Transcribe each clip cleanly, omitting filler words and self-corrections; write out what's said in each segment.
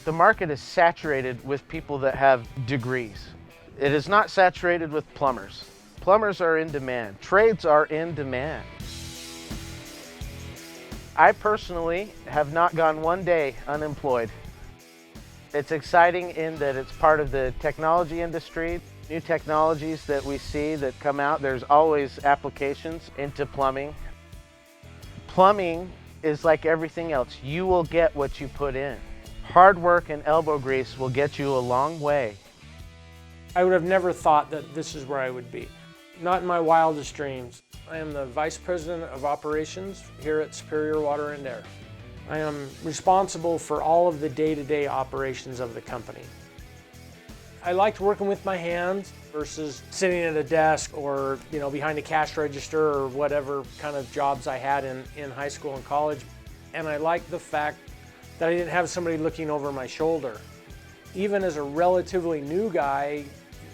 The market is saturated with people that have degrees. It is not saturated with plumbers. Plumbers are in demand. Trades are in demand. I personally have not gone one day unemployed. It's exciting in that it's part of the technology industry. New technologies that we see that come out, there's always applications into plumbing. Plumbing is like everything else. You will get what you put in. Hard work and elbow grease will get you a long way. I would have never thought that this is where I would be. Not in my wildest dreams. I am the Vice President of Operations here at Superior Water and Air. I am responsible for all of the day-to-day operations of the company. I liked working with my hands versus sitting at a desk or behind a cash register or whatever kind of jobs I had in high school and college. And I liked the fact that I didn't have somebody looking over my shoulder. Even as a relatively new guy,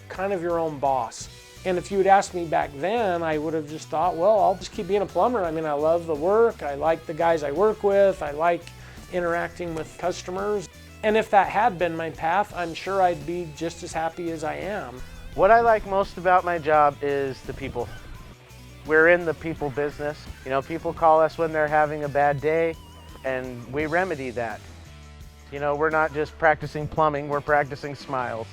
kind of your own boss. And if you had asked me back then, I would have just thought, well, I'll just keep being a plumber. I mean, I love the work, I like the guys I work with, I like interacting with customers. And if that had been my path, I'm sure I'd be just as happy as I am. What I like most about my job is the people. We're in the people business. People call us when they're having a bad day, and we remedy that. We're not just practicing plumbing, we're practicing smiles.